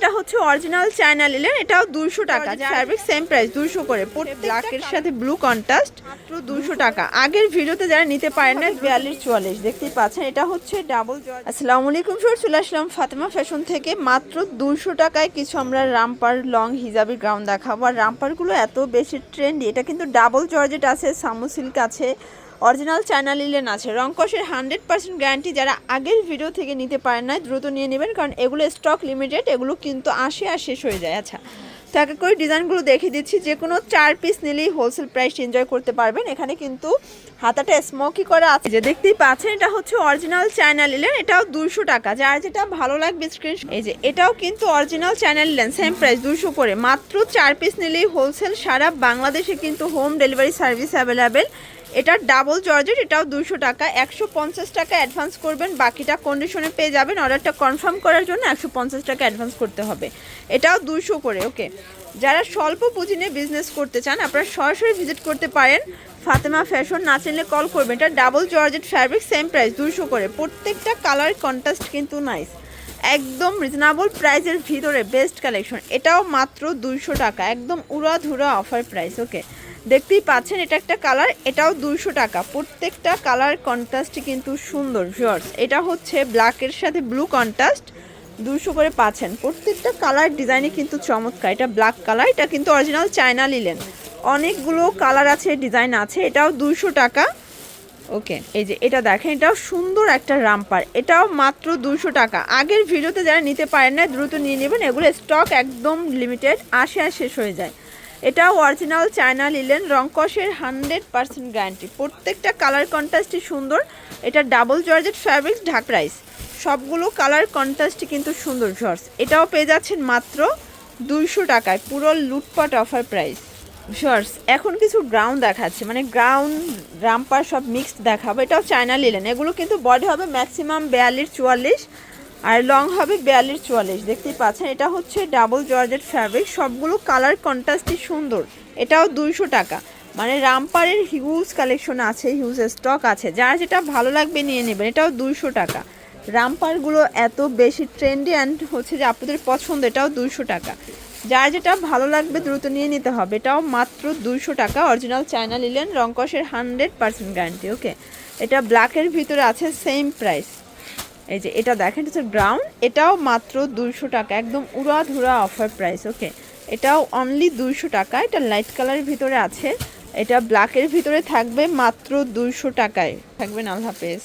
এটা হচ্ছে original China linen, এটাও 200 টাকা। ফ্যাব্রিক সেম প্রাইস 200 করে। ব্ল্যাকের সাথে ব্লু কন্ট্রাস্ট মাত্র 200 টাকা। আগের ভিডিওতে যারা নিতে পারেন না 42-44 দেখতেই পাচ্ছেন, এটা হচ্ছে ডাবল জর্জ। আসসালামু আলাইকুম, চলে আসলাম ফাতেমা ফ্যাশন থেকে। মাত্র 200 টাকায় কিছু আমরা রামপার লং হিজাবি গ্রাউন দেখাবো। আর রামপারগুলো এত বেশি ট্রেন্ডি। এটা কিন্তু ডাবল জর্জেট আছে, সামু সিল্ক আছে, অরিজিনাল চায়না লিলেন আছে, রংকশের 100% গ্যারান্টি। যারা আগের ভিডিও থেকে নিতে পারেন না দ্রুত নিয়ে নেবেন, কারণ এগুলো স্টক লিমিটেড, এগুলো কিন্তু আসে আর শেষ হয়ে যায়। আচ্ছা, তো এক করে ডিজাইনগুলো দেখিয়ে দিচ্ছি। যে কোনো 4 পিস নিলেই হোলসেল প্রাইস এনজয় করতে পারবেন। এখানে কিন্তু হাতাটা স্মোকি করা আছে, যে দেখতেই পাচ্ছেন। এটা হচ্ছে অরিজিনাল চায়না লিলেন, এটাও 200 টাকা। যার যেটা ভালো লাগবে স্ক্রিনশট। এই যে এটাও কিন্তু original China linen, same price 200 করে। মাত্র 4 পিস নিলেই হোলসেল। সারা বাংলাদেশে কিন্তু হোম ডেলিভারি সার্ভিস অ্যাভেলেবেল। এটা ডাবল জর্জেট, এটাও 200 টাকা। 150 টাকা অ্যাডভান্স করবেন, বাকিটা কন্ডিশনে পেয়ে যাবেন। অর্ডারটা কনফার্ম করার জন্য 150 টাকা অ্যাডভান্স করতে হবে। এটাও 200 করে। ওকে, যারা স্বল্প পুঁজি নিয়ে বিজনেস করতে চান আপনারা সরাসরি ভিজিট করতে পারেন ফাতেমা ফ্যাশন। না চিনলে কল করবেন। এটা double georgette fabric, same price 200 করে। প্রত্যেকটা কালার কন্ট্রাস্ট কিন্তু নাইস, একদম রিজনেবল প্রাইসের ভিতরে বেস্ট কালেকশন। এটাও মাত্র 200 টাকা, একদম উড়াধুরা অফার প্রাইস। ওকে, দেখতেই পাচ্ছেন এটা একটা কালার, এটাও 200 টাকা। প্রত্যেকটা কালার কন্ট্রাস্টই কিন্তু সুন্দর ভিউয়ার্স। এটা হচ্ছে ব্ল্যাকের সাথে ব্লু কন্ট্রাস্ট, 200 করে পাচ্ছেন। প্রত্যেকটা কালার ডিজাইনই কিন্তু চমৎকার। এটা ব্ল্যাক কালার, এটা কিন্তু অরিজিনাল চায়না লিলেন। অনেকগুলো কালার আছে, ডিজাইন আছে। এটাও 200 টাকা। ওকে, এই যে এটা দেখেন, এটাও সুন্দর একটা রামপার, এটাও মাত্র 200 টাকা। আগের ভিডিওতে যারা নিতে পারেন না দ্রুত নিয়ে নেবেন, এগুলো স্টক একদম লিমিটেড, আসে আর শেষ হয়ে যায়। এটাও অরিজিনাল চায়না লিলেন, রংকশের 100% গ্যারান্টি। প্রত্যেকটা কালার কন্ট্রাস্টই সুন্দর। এটা double georgette fabrics, Dhaka price. সবগুলো কালার কন্ট্রাস্টই কিন্তু সুন্দর শর্টস। এটাও পেয়ে যাচ্ছেন মাত্র 200 টাকায়, পুরো লুটপাট অফার প্রাইস। শর্টস এখন কিছু গ্রাউন্ড দেখাচ্ছে, মানে গ্রাউন্ড রামপার সব মিক্সড দেখাবো। এটাও চায়না লিলেন, এগুলো কিন্তু বডি হবে ম্যাক্সিমাম 42-44 আর লং হবে 42-44 দেখতেই পাচ্ছেন। এটা হচ্ছে ডাবল জর্জেট ফ্যাব্রিক, সবগুলো কালার কন্ট্রাস্টই সুন্দর। এটাও 200 টাকা। মানে রামপারের হিউজ কালেকশন আছে, হিউজ স্টক আছে, যার যেটা ভালো লাগবে নিয়ে নেবেন। এটাও 200 টাকা। রামপারগুলো এত বেশি ট্রেন্ডি অ্যান্ড হচ্ছে যে আপনাদের পছন্দ। এটাও 200 টাকা। যার যেটা ভালো লাগবে দ্রুত নিয়ে নিতে হবে। এটাও মাত্র 200 টাকা। অরিজিনাল চায়না লিলেন, রংকশের 100% গ্যারান্টি। ওকে, এটা ব্ল্যাকের ভিতরে আছে, সেম প্রাইস। এই যে এটা দেখেন, হচ্ছে ব্রাউন, এটাও মাত্র 200 টাকা, একদম উড়াধুরা অফার প্রাইস। ওকে, এটাও অনলি 200 টাকা। এটা লাইট কালারের ভিতরে আছে, এটা ব্ল্যাকের ভিতরে থাকবে মাত্র 200 টাকায়। থাকবেন। আল্লাহ হাফেজ।